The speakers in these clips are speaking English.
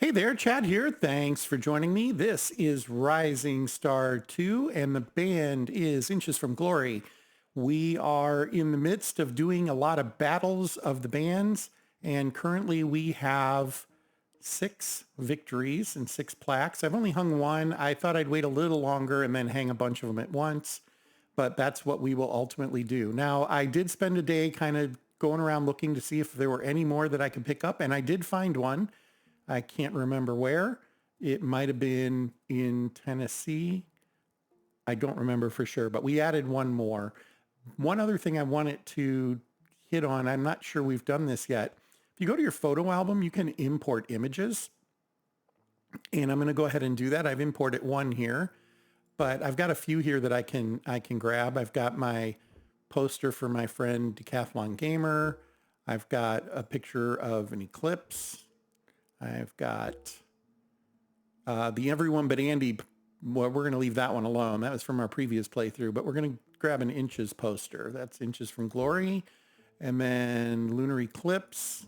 Hey there, Chad here. Thanks for joining me. This is Rising Star 2, and the band is Inches from Glory. We are in the midst of doing a lot of battles of the bands, and currently we have 6 victories and 6 plaques. I've only hung one. I thought I'd wait a little longer and then hang a bunch of them at once, but that's what we will ultimately do. Now, I did spend a day kind of going around looking to see if there were any more that I could pick up, and I did find one. I can't remember where. It might have been in Tennessee. I don't remember for sure, but we added one more. One other thing I wanted to hit on, I'm not sure we've done this yet. If you go to your photo album, you can import images. And I'm going to go ahead and do that. I've imported one here, but I've got a few here that I can grab. I've got my poster for my friend Decathlon Gamer. I've got a picture of an eclipse. I've got the Everyone But Andy. Well, we're going to leave that one alone. That was from our previous playthrough, but we're going to grab an Inches poster. That's Inches from Glory. And then Lunar Eclipse,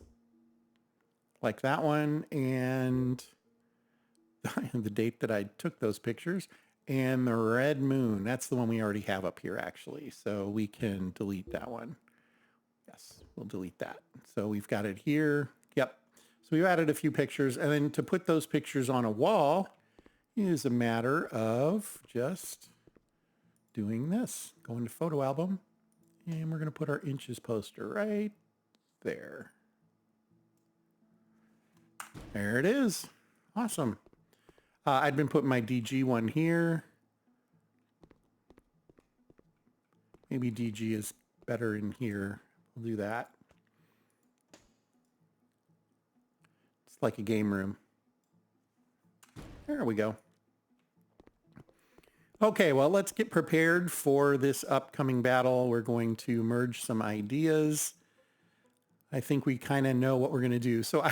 like that one. And the date that I took those pictures. And the Red Moon. That's the one we already have up here, actually. So we can delete that one. Yes, we'll delete that. So we've got it here. Yep. So we added a few pictures, and then to put those pictures on a wall is a matter of just doing this. Going to photo album, and we're going to put our Inches poster right there. There it is. Awesome. I'd been putting my DG one here. Maybe DG is better in here. We'll do that. Like a game room. There we go. Okay, well, let's get prepared for this upcoming battle. We're going to merge some ideas. I think we kind of know what we're going to do. So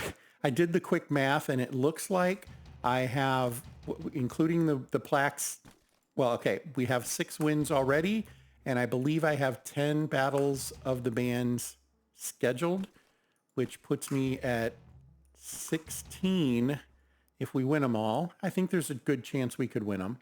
I did the quick math, and it looks like I have, including the plaques, well, okay, we have 6 wins already, and I believe I have 10 battles of the bands scheduled, which puts me at 16 if we win them all. I think there's a good chance we could win them.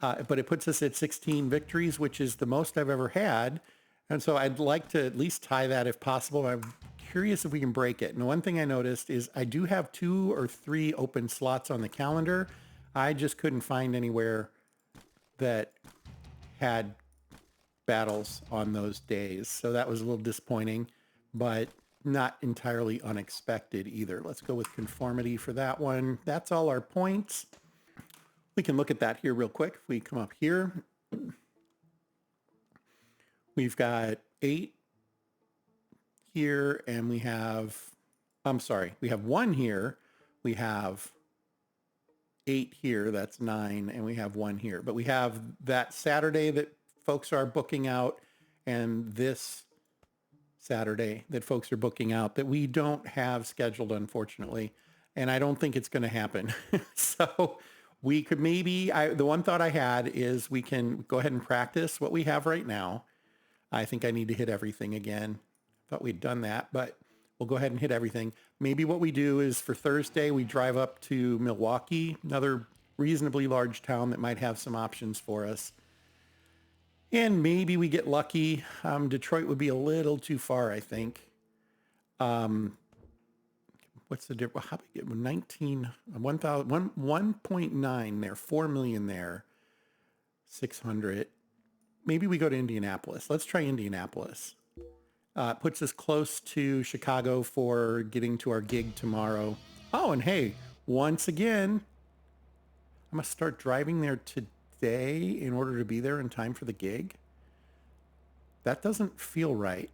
But it puts us at 16 victories, which is the most I've ever had. And so I'd like to at least tie that if possible. I'm curious if we can break it. And one thing I noticed is I do have 2 or 3 open slots on the calendar. I just couldn't find anywhere that had battles on those days. So that was a little disappointing, but not entirely unexpected either. Let's go with conformity for that one. That's all our points. We can look at that here real quick. If we come up here, we've got 8 here, and we have 1 here. We have 8 here, that's 9, and we have 1 here. But we have that Saturday that folks are booking out, and this Saturday that folks are booking out that we don't have scheduled, unfortunately. And I don't think it's going to happen. So we could maybe, the one thought I had is we can go ahead and practice what we have right now. I think I need to hit everything again. Thought we'd done that, but we'll go ahead and hit everything. Maybe what we do is for Thursday, we drive up to Milwaukee, another reasonably large town that might have some options for us. And maybe we get lucky. Detroit would be a little too far, I think. What's the difference? How big? 1.9 there, 4 million there, 600. Maybe we go to Indianapolis. Let's try Indianapolis. It puts us close to Chicago for getting to our gig tomorrow. Oh, and hey, once again, I must start driving there today in order to be there in time for the gig. That doesn't feel right.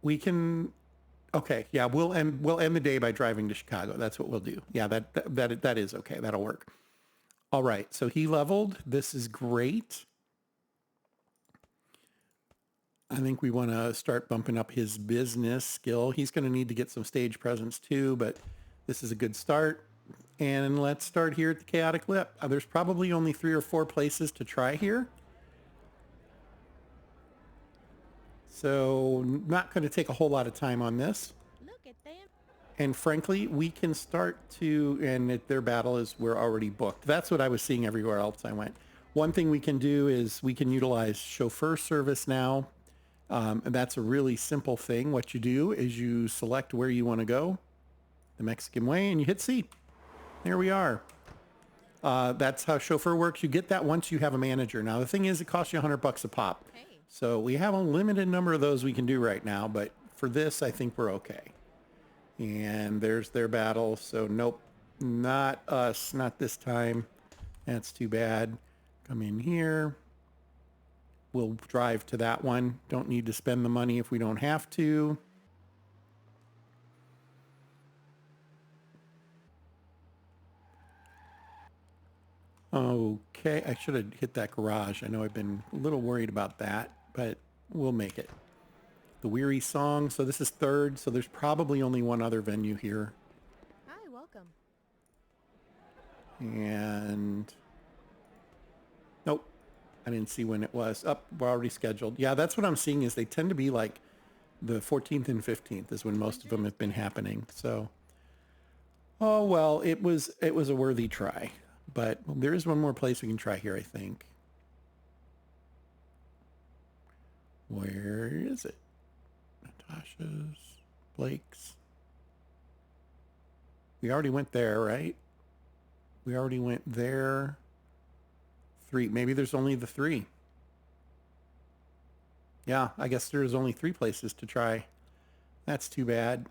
We can, okay, yeah, we'll end the day by driving to Chicago. That's what we'll do. Yeah, that is okay. That'll work. All right, so he leveled. This is great. I think we want to start bumping up his business skill. He's going to need to get some stage presence too, but this is a good start. And let's start here at the Chaotic Lip. There's probably only 3 or 4 places to try here. So not going to take a whole lot of time on this. Look at them. And frankly, we can start to, and their battle is we're already booked. That's what I was seeing everywhere else I went. One thing we can do is we can utilize Chauffeur service now. And that's a really simple thing. What you do is you select where you want to go, the Mexican way, and you hit C. There we are. That's how Chauffeur works. You get that once you have a manager. Now, the thing is, it costs you $100 a pop. Hey. So we have a limited number of those we can do right now, but for this, I think we're okay. And there's their battle. So nope, not us, not this time. That's too bad. Come in here. We'll drive to that one. Don't need to spend the money if we don't have to. Okay, I should have hit that garage. I know I've been a little worried about that, but we'll make it. The Weary Song. So this is third, so there's probably only one other venue here. Hi, welcome. And nope, I didn't see when it was. Up, we're already scheduled. Yeah, that's what I'm seeing is they tend to be like the 14th and 15th is when most of them have been happening. So, oh well, it was a worthy try. But there is one more place we can try here, I think. Where is it? Natasha's, Blake's. We already went there, right? We already went there. 3. Maybe there's only the 3. Yeah, I guess there's only 3 places to try. That's too bad.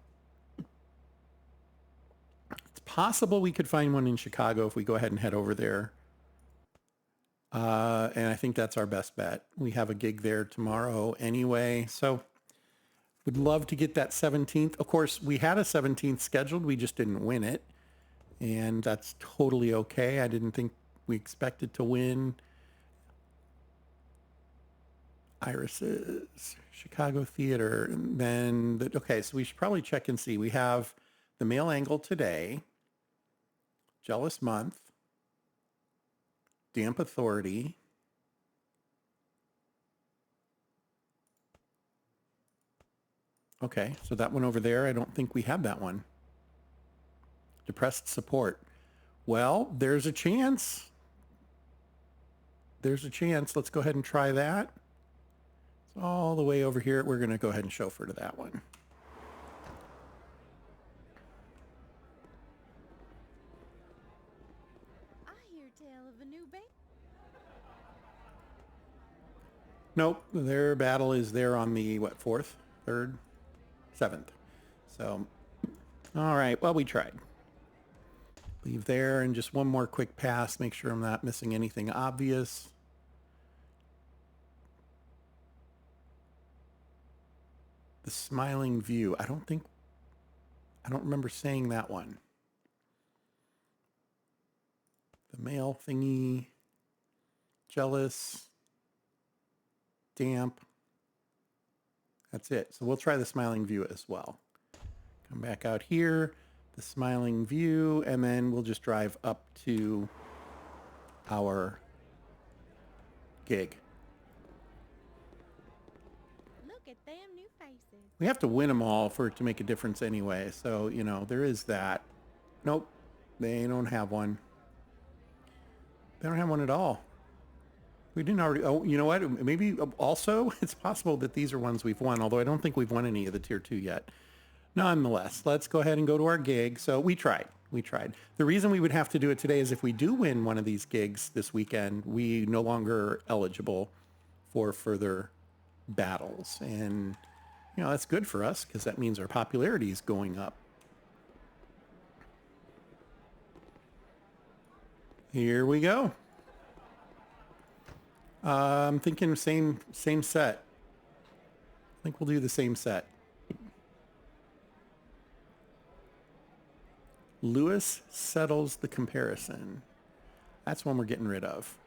It's possible we could find one in Chicago if we go ahead and head over there. And I think that's our best bet. We have a gig there tomorrow anyway. So would love to get that 17th. Of course, we had a 17th scheduled. We just didn't win it. And that's totally okay. I didn't think we expected to win. Iris's Chicago Theater. And then, okay, so we should probably check and see. We have the Male Angle today. Jealous Month. Damp Authority. Okay, so that one over there, I don't think we have that one. Depressed Support. Well, there's a chance. There's a chance. Let's go ahead and try that. It's all the way over here. We're going to go ahead and chauffeur to that one. I hear tell of a new baby. Nope, their battle is there on the, what, 4th, 3rd, 7th. So, all right, well, we tried. Leave there and just one more quick pass. Make sure I'm not missing anything obvious. The Smiling View. I don't remember saying that one. The Male Thingy. Jealous. Damp. That's it. So we'll try the Smiling View as well. Come back out here, the Smiling View, and then we'll just drive up to our gig. Look at them new faces. We have to win them all for it to make a difference anyway. So, you know, there is that. Nope, they don't have one. They don't have one at all. We didn't already. Oh, you know what? Maybe also it's possible that these are ones we've won, although I don't think we've won any of the tier 2 yet. Nonetheless, let's go ahead and go to our gig. So we tried. The reason we would have to do it today is if we do win one of these gigs this weekend, we no longer eligible for further battles. And, you know, that's good for us because that means our popularity is going up. Here we go. I'm thinking same set. I think we'll do the same set. Lewis Settles the Comparison. That's one we're getting rid of.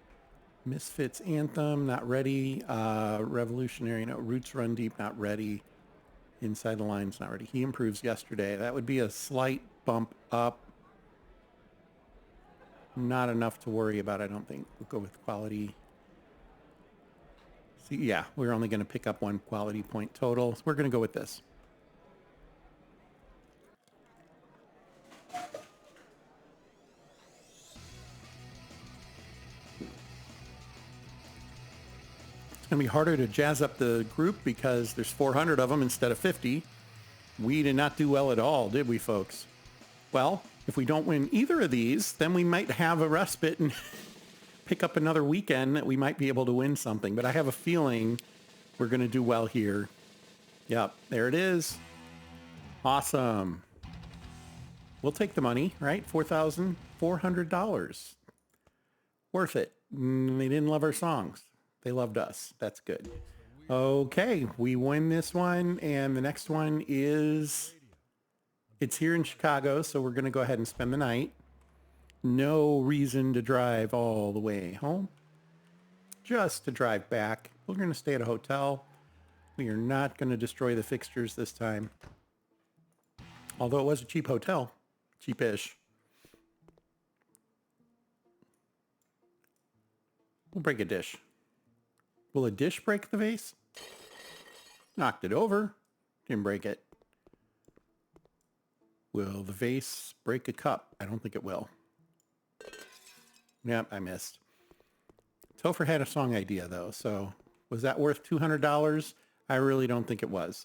Misfits Anthem, not ready. Revolutionary, no. Roots Run Deep, not ready. Inside the Lines, not ready. He Improves Yesterday. That would be a slight bump up. Not enough to worry about, I don't think. We'll go with quality. See, yeah, we're only going to pick up 1 quality point total. So we're going to go with this. going to be harder to jazz up the group because there's 400 of them instead of 50. We did not do well at all, did we, folks? Well, if we don't win either of these, then we might have a respite and pick up another weekend that we might be able to win something. But I have a feeling we're going to do well here. Yep, there it is. Awesome. We'll take the money, right? $4,400. Worth it. They didn't love our songs. They loved us. That's good. Okay, we win this one, and the next one is, it's here in Chicago, so we're going to go ahead and spend the night. No reason to drive all the way home. Just to drive back. We're going to stay at a hotel. We are not going to destroy the fixtures this time. Although it was a cheap hotel. Cheapish. We'll break a dish. Will a dish break the vase? Knocked it over. Didn't break it. Will the vase break a cup? I don't think it will. Yep, I missed. Chauffeur had a song idea, though, so was that worth $200? I really don't think it was.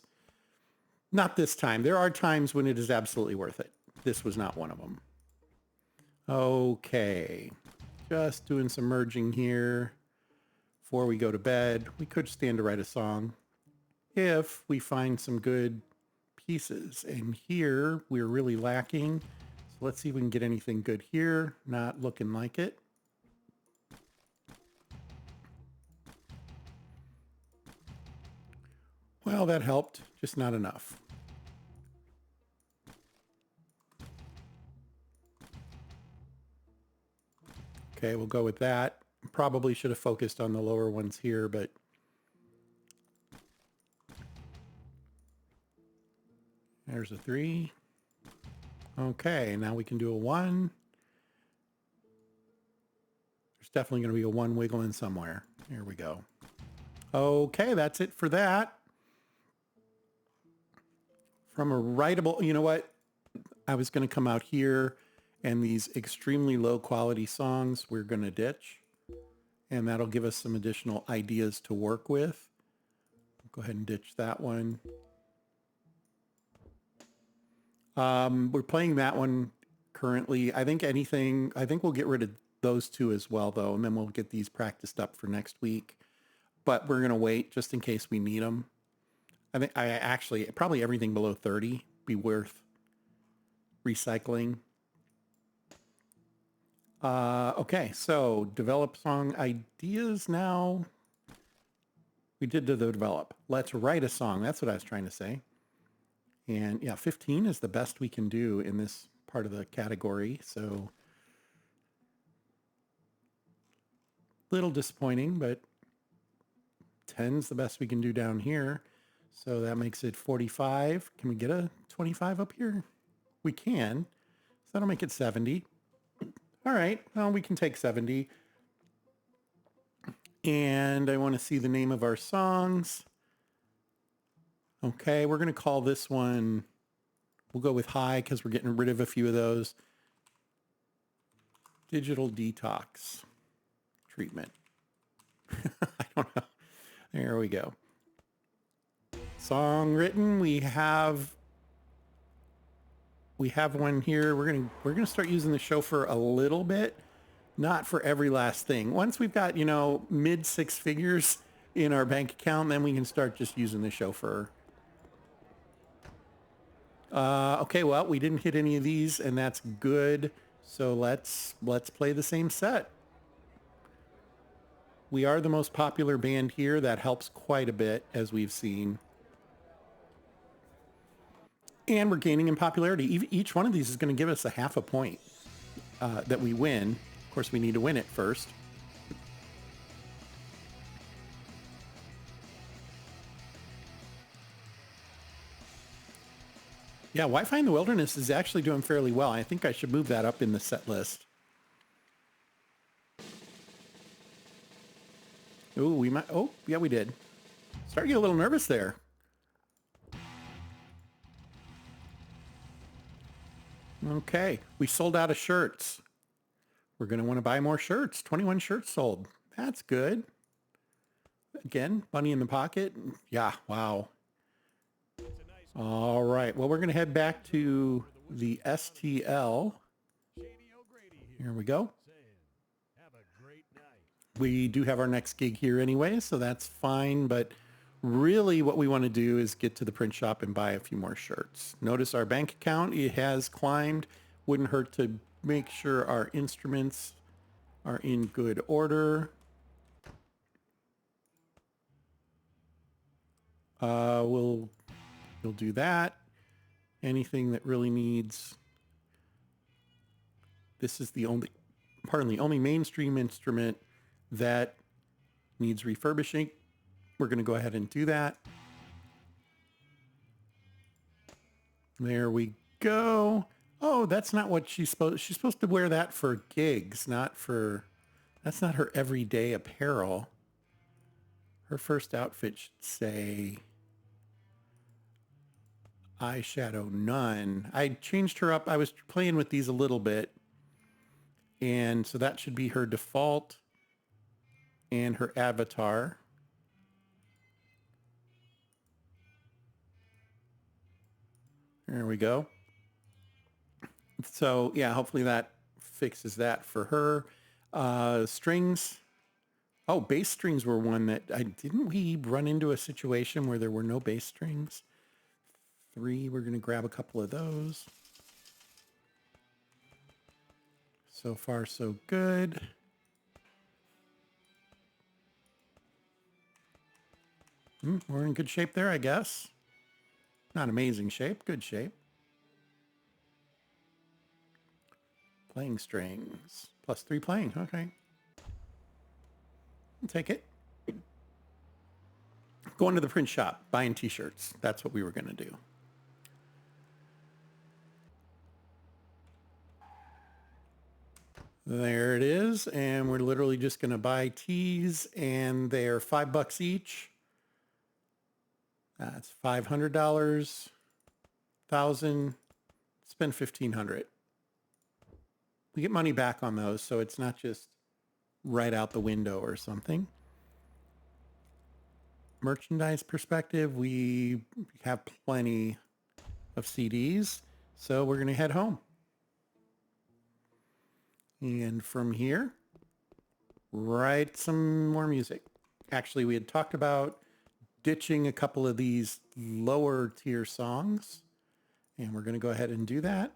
Not this time. There are times when it is absolutely worth it. This was not one of them. Okay. Just doing some merging here before we go to bed. We could stand to write a song if we find some good pieces. And here we're really lacking. So let's see if we can get anything good here. Not looking like it. Well, that helped. Just not enough. Okay, we'll go with that. Probably should have focused on the lower ones here, but there's a 3. Okay, now we can do a 1. There's definitely going to be a 1 wiggling somewhere. Here we go. Okay, that's it for that. From a writable, you know what? I was going to come out here, and these extremely low quality songs we're going to ditch. And that'll give us some additional ideas to work with. Go ahead and ditch that one. We're playing that one currently. I think we'll get rid of those two as well, though, and then we'll get these practiced up for next week. But we're going to wait just in case we need them. I think probably everything below 30 be worth recycling. Okay, so develop song ideas now. We did the develop. Let's write a song. That's what I was trying to say. And yeah, 15 is the best we can do in this part of the category. So little disappointing, but 10's the best we can do down here. So that makes it 45. Can we get a 25 up here? We can. So that'll make it 70. All right, well, we can take 70. And I want to see the name of our songs. Okay, we're going to call this one, we'll go with high because we're getting rid of a few of those. Digital detox treatment. I don't know. There we go. Song written, we have one here. We're gonna start using the chauffeur a little bit, not for every last thing. Once we've got, mid 6 figures in our bank account, then we can start just using the chauffeur. Okay, well, we didn't hit any of these, and that's good. So let's play the same set. We are the most popular band here. That helps quite a bit, as we've seen. And we're gaining in popularity. Each one of these is going to give us a half a point that we win. Of course, we need to win it first. Yeah, Wi-Fi in the Wilderness is actually doing fairly well. I think I should move that up in the set list. Ooh, we might. Oh, yeah, we did. Starting to get a little nervous there. Okay, we sold out of shirts. We're going to want to buy more shirts. 21 shirts sold. That's good. Again, money in the pocket. Yeah, wow. All right. Well, we're going to head back to the STL. Here we go. We do have our next gig here anyway, so that's fine. But really what we want to do is get to the print shop and buy a few more shirts. Notice our bank account, it has climbed. Wouldn't hurt to make sure our instruments are in good order. We'll do that. Anything that really needs, this is the only, pardon me, only mainstream instrument that needs refurbishing. We're going to go ahead and do that. There we go. Oh, that's not what she's supposed to wear that for gigs, not for, that's not her everyday apparel. Her first outfit should say eyeshadow none. I changed her up. I was playing with these a little bit. And so that should be her default and her avatar. There we go. So yeah, hopefully that fixes that for her. Strings. Oh, bass strings were one that didn't we run into a situation where there were no bass strings? 3, we're going to grab a couple of those. So far, so good. We're in good shape there, I guess. Not amazing shape, good shape. Playing strings. +3 playing, okay. I'll take it. Going to the print shop, buying t-shirts. That's what we were going to do. There it is. And we're literally just going to buy tees, and they're $5 each. That's $500. 1,000. Spend 1,500. We get money back on those, so it's not just right out the window or something. Merchandise perspective, we have plenty of CDs, so we're going to head home. And from here, write some more music. Actually, we had talked about ditching a couple of these lower tier songs, and we're going to go ahead and do that.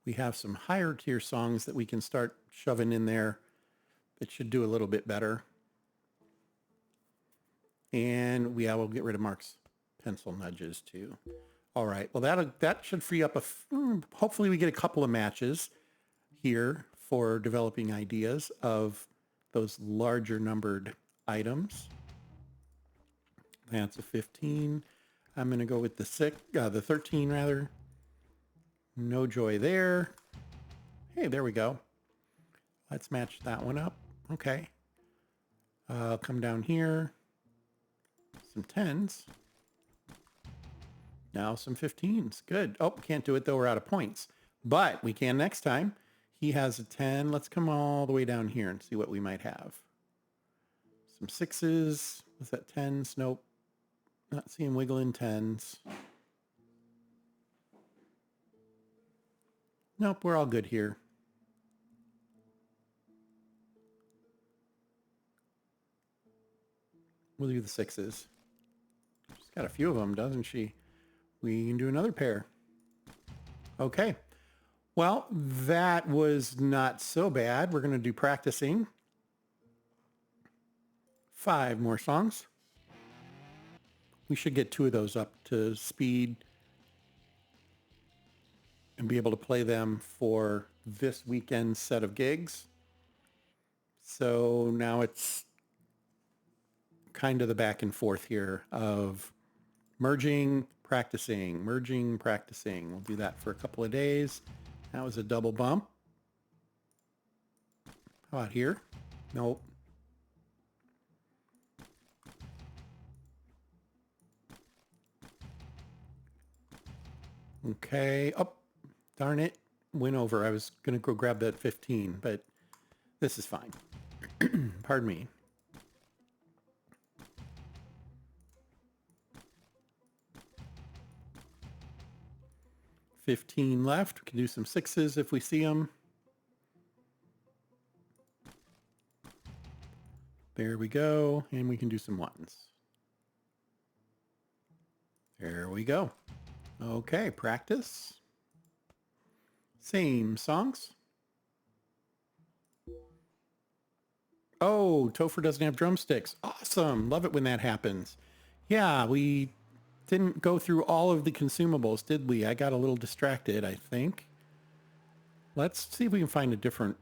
We have some higher tier songs that we can start shoving in there that should do a little bit better. And we'll get rid of Mark's pencil nudges too. All right. Well, that should free up hopefully we get a couple of matches here for developing ideas of those larger numbered items. That's a 15. I'm going to go with the 13 rather. No joy there. Hey, there we go. Let's match that one up. Okay. Come down here. Some 10s. Now some 15s. Good. Oh, can't do it though. We're out of points. But we can next time. He has a 10. Let's come all the way down here and see what we might have. Some 6s. Was that 10s? Nope. Not seeing wiggling 10s. Nope, we're all good here. We'll do the 6s. She's got a few of them, doesn't she? We can do another pair. Okay. Well, that was not so bad. We're going to do practicing. 5 more songs. We should get 2 of those up to speed and be able to play them for this weekend's set of gigs. So now it's kind of the back and forth here of merging, practicing, merging, practicing. We'll do that for a couple of days. That was a double bump. How about here? Nope. Okay. Oh, darn it. win over. I was going to go grab that 15, but this is fine. Pardon me. $15 left. We can do some sixes if we see them. There we go. And we can do some ones. There we go. Okay, practice. Same songs. Oh, Chauffeur doesn't have drumsticks. Awesome. Love it when that happens. Yeah, we didn't go through all of the consumables, did we? I got a little distracted, I think. Let's see if we can find a different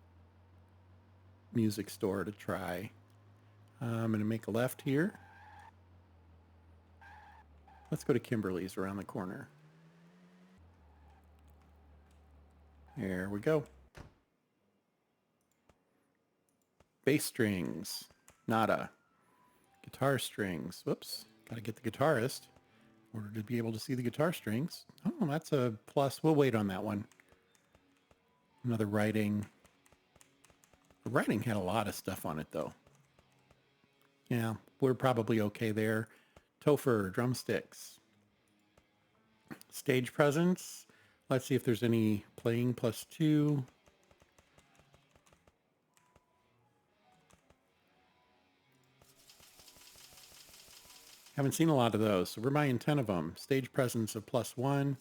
music store to try. I'm going to make a left here. Let's go to Kimberly's around the corner. There we go. Bass strings. Nada. Guitar strings. Whoops. Got to get the guitarist in order to be able to see the guitar strings. Oh, that's a plus. We'll wait on that one. Another writing. The writing had a lot of stuff on it, though. Yeah, we're probably okay there. Chauffeur, drumsticks. Stage presence. Let's see if there's any playing +2. Haven't seen a lot of those, so we're buying 10 of them. Stage presence of +1.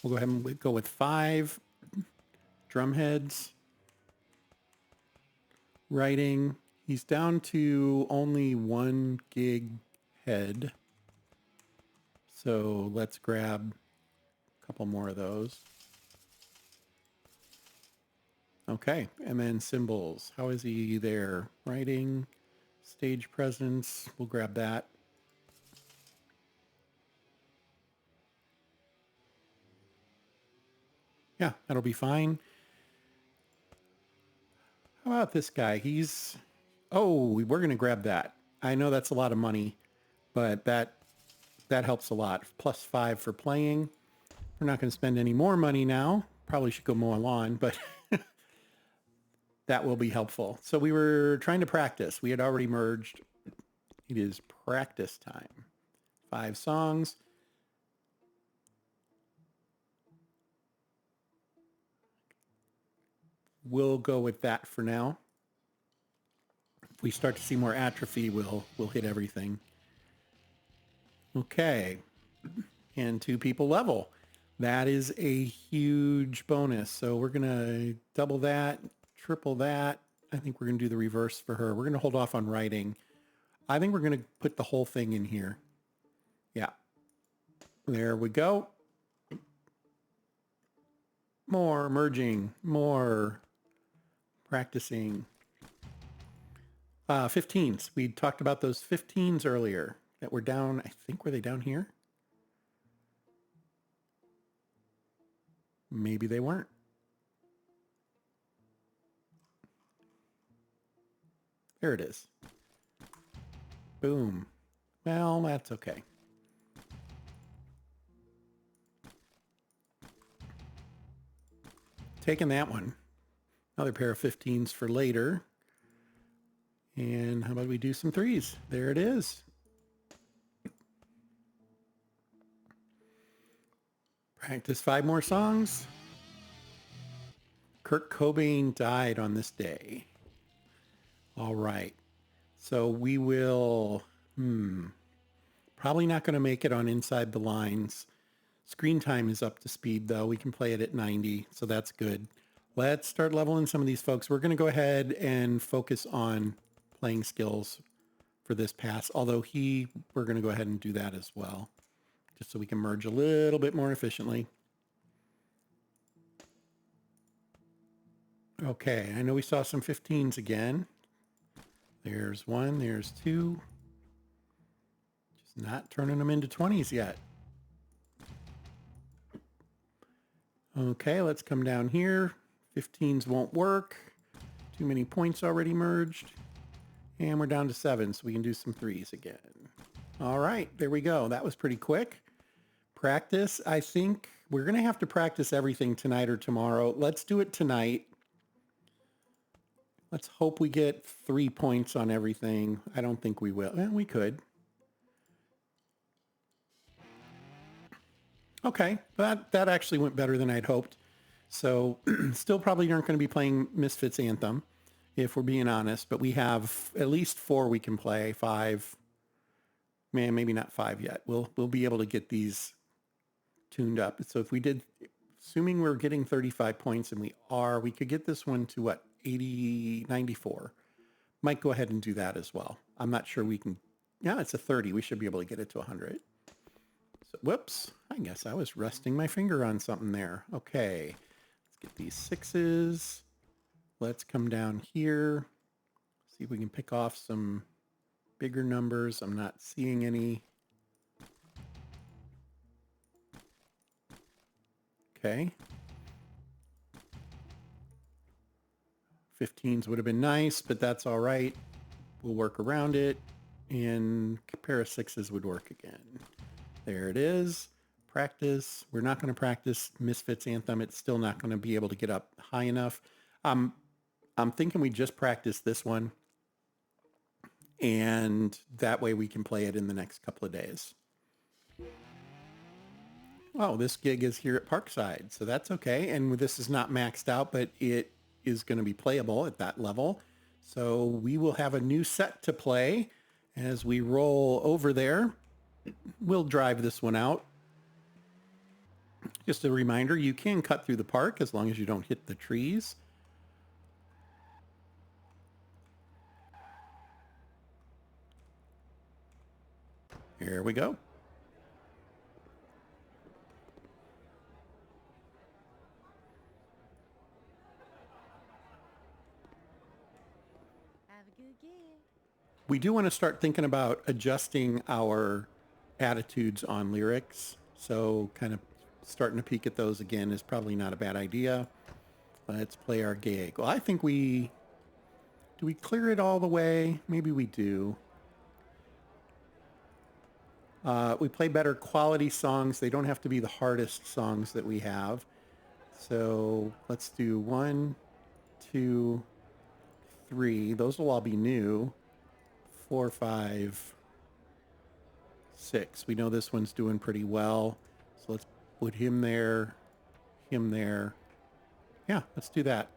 We'll go ahead and go with 5. Drum heads. Writing. He's down to only 1 gig head. So let's grab a couple more of those. Okay, and then cymbals. How is he there? Writing, stage presence. We'll grab that. Yeah, that'll be fine. How about this guy? Oh, we're going to grab that. I know that's a lot of money, but that helps a lot. +5 for playing. We're not going to spend any more money now. Probably should go mow a lawn, but that will be helpful. So we were trying to practice. We had already merged. It is practice time. 5 songs. We'll go with that for now. If we start to see more atrophy, we'll hit everything. Okay. And 2 people level. That is a huge bonus. So we're going to double that, triple that. I think we're going to do the reverse for her. We're going to hold off on writing. I think we're going to put the whole thing in here. Yeah. There we go. More merging, more practicing. 15s. We talked about those 15s earlier that were down. I think, were they down here? Maybe they weren't. There it is. Boom. Well, that's okay. Taking that one. Another pair of 15s for later. And how about we do some 3s? There it is. Practice 5 more songs. Kurt Cobain died on this day. All right. So we will, probably not going to make it on Inside the Lines. Screen time is up to speed, though. We can play it at 90, so that's good. Let's start leveling some of these folks. We're going to go ahead and focus on playing skills for this pass, although we're going to go ahead and do that as well, just so we can merge a little bit more efficiently. Okay, I know we saw some 15s again. There's 1, there's 2. Just not turning them into 20s yet. Okay, let's come down here. 15s won't work. Too many points already merged. And we're down to 7, so we can do some 3s again. All right, there we go. That was pretty quick. Practice, I think we're going to have to practice everything tonight or tomorrow. Let's do it tonight. Let's hope we get 3 points on everything. I don't think we will. We could. Okay, that actually went better than I'd hoped. So still probably aren't going to be playing Misfits Anthem, if we're being honest, but we have at least 4 we can play, 5. Man, maybe not 5 yet. We'll be able to get these tuned up. So if we did, assuming we're getting 35 points, and we could get this one to what, 80, 94. Might go ahead and do that as well. I'm not sure we can. Yeah, it's a 30. We should be able to get it to 100. So, whoops. I guess I was resting my finger on something there. Okay. Let's get these 6s. Let's come down here. See if we can pick off some bigger numbers. I'm not seeing any. Okay. 15s would have been nice, but that's all right. We'll work around it. And a pair of 6s would work again. There it is. Practice. We're not going to practice Misfits Anthem. It's still not going to be able to get up high enough. I'm thinking we just practice this one. And that way we can play it in the next couple of days. Oh, this gig is here at Parkside, so that's okay. And this is not maxed out, but it is going to be playable at that level. So we will have a new set to play as we roll over there. We'll drive this one out. Just a reminder, you can cut through the park as long as you don't hit the trees. Here we go. Have a good gig. We do want to start thinking about adjusting our attitudes on lyrics. So kind of starting to peek at those again is probably not a bad idea. Let's play our gig. Well, I think do we clear it all the way? Maybe we do. We play better quality songs. They don't have to be the hardest songs that we have. So let's do 1, 2, 3. Those will all be new. 4, 5, 6. We know this one's doing pretty well. So let's put him there, him there. Yeah, let's do that.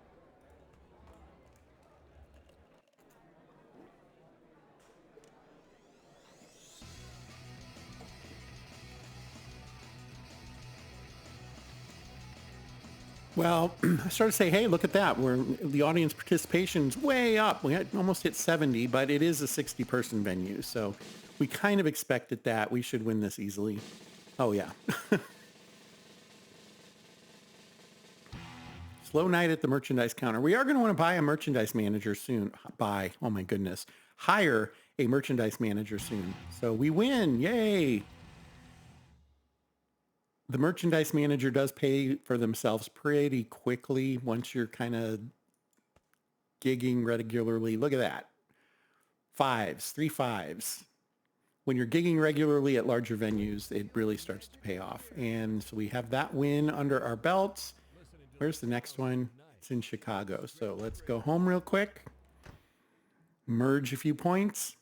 Well, I started to say, hey, look at that. The audience participation's way up. We almost hit 70, but it is a 60-person venue. So we kind of expected that. We should win this easily. Oh, yeah. Slow night at the merchandise counter. We are going to want to buy a merchandise manager soon. Oh my goodness. Hire a merchandise manager soon. So we win. Yay. The merchandise manager does pay for themselves pretty quickly once you're kind of gigging regularly. Look at that. 5s, 3 5s. When you're gigging regularly at larger venues, it really starts to pay off. And so we have that win under our belts. Where's the next one? It's in Chicago. So let's go home real quick. Merge a few points.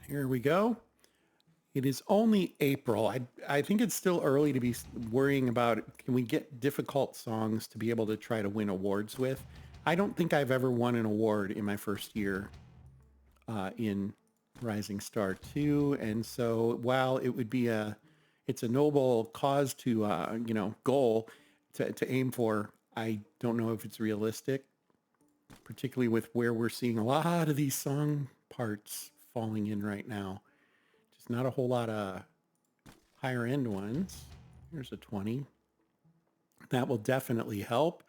Here we go. It is only April. I think it's still early to be worrying about, can we get difficult songs to be able to try to win awards with? I don't think I've ever won an award in my first year in Rising Star 2. And so while it would be it's a noble cause to, goal to aim for, I don't know if it's realistic, particularly with where we're seeing a lot of these song parts falling in right now. Just not a whole lot of higher end ones. Here's a 20. That will definitely help,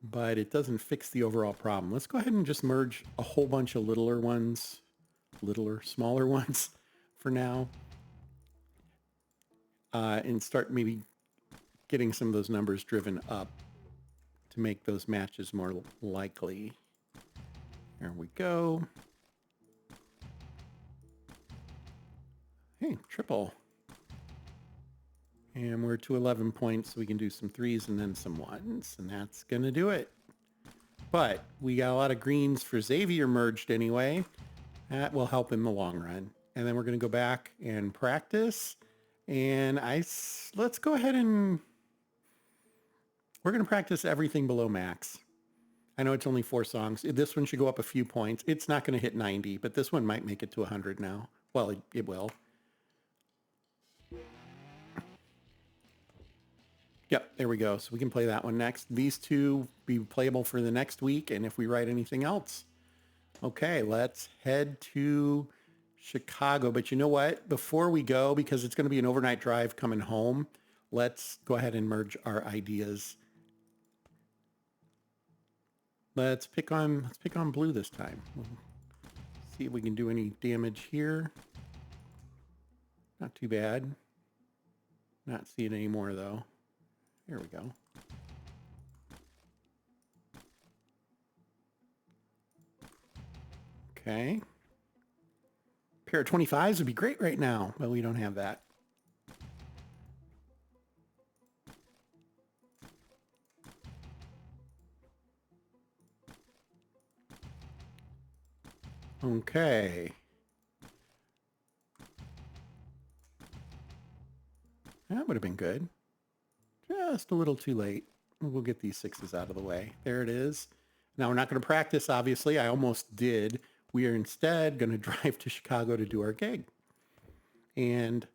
but it doesn't fix the overall problem. Let's go ahead and just merge a whole bunch of smaller ones for now, and start maybe getting some of those numbers driven up to make those matches more likely. There we go. Hey, triple. And we're to 11 points, so we can do some threes and then some ones, and that's going to do it. But we got a lot of greens for Xavier merged anyway. That will help in the long run. And then we're going to go back and practice. And let's go ahead and we're going to practice everything below max. I know it's only 4 songs. This one should go up a few points. It's not going to hit 90, but this one might make it to 100 now. Well, it will. Yep, there we go. So we can play that one next. These two be playable for the next week, and if we write anything else. Okay, let's head to Chicago. But you know what? Before we go, because it's going to be an overnight drive coming home, let's go ahead and merge our ideas. Let's pick on blue this time. We'll see if we can do any damage here. Not too bad. Not seeing any more though. Here we go. Okay. Pair of 25s would be great right now, but we don't have that. Okay. That would have been good. Just a little too late. We'll get these 6s out of the way. There it is. Now we're not going to practice, obviously. I almost did. We are instead going to drive to Chicago to do our gig. And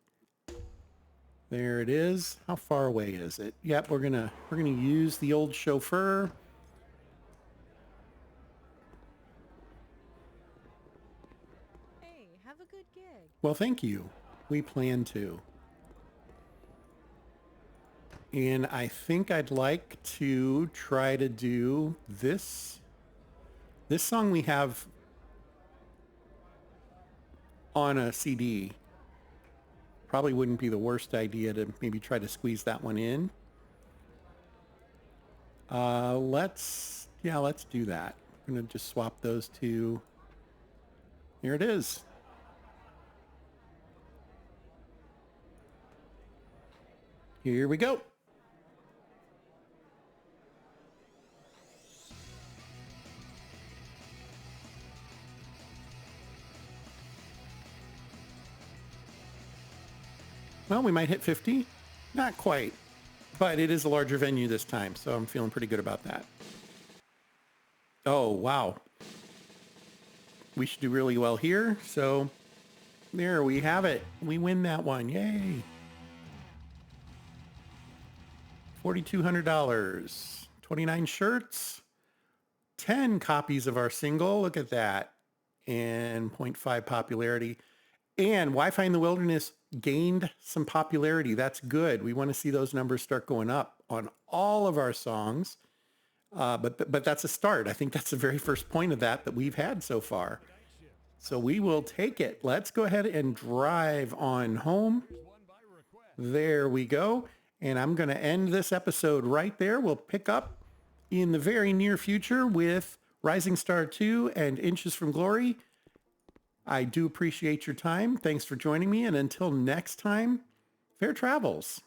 there it is. How far away is it? Yep, we're gonna use the old Chauffeur. Hey, have a good gig. Well, thank you. We plan to. And I think I'd like to try to do this. This song we have on a CD. Probably wouldn't be the worst idea to maybe try to squeeze that one in. Let's do that. I'm going to just swap those two. Here it is. Here we go. Well, we might hit 50. Not quite. But it is a larger venue this time, so I'm feeling pretty good about that. Oh, wow. We should do really well here. So there we have it. We win that one. Yay. $4,200. 29 shirts. 10 copies of our single. Look at that. And 0.5 popularity. And Wi-Fi in the Wilderness gained some popularity. That's good. We want to see those numbers start going up on all of our songs. But that's a start. I think that's the very first point of that we've had so far. So we will take it. Let's go ahead and drive on home. There we go. And I'm going to end this episode right there. We'll pick up in the very near future with Rising Star 2 and Inches from Glory. I do appreciate your time. Thanks for joining me. And until next time, fair travels.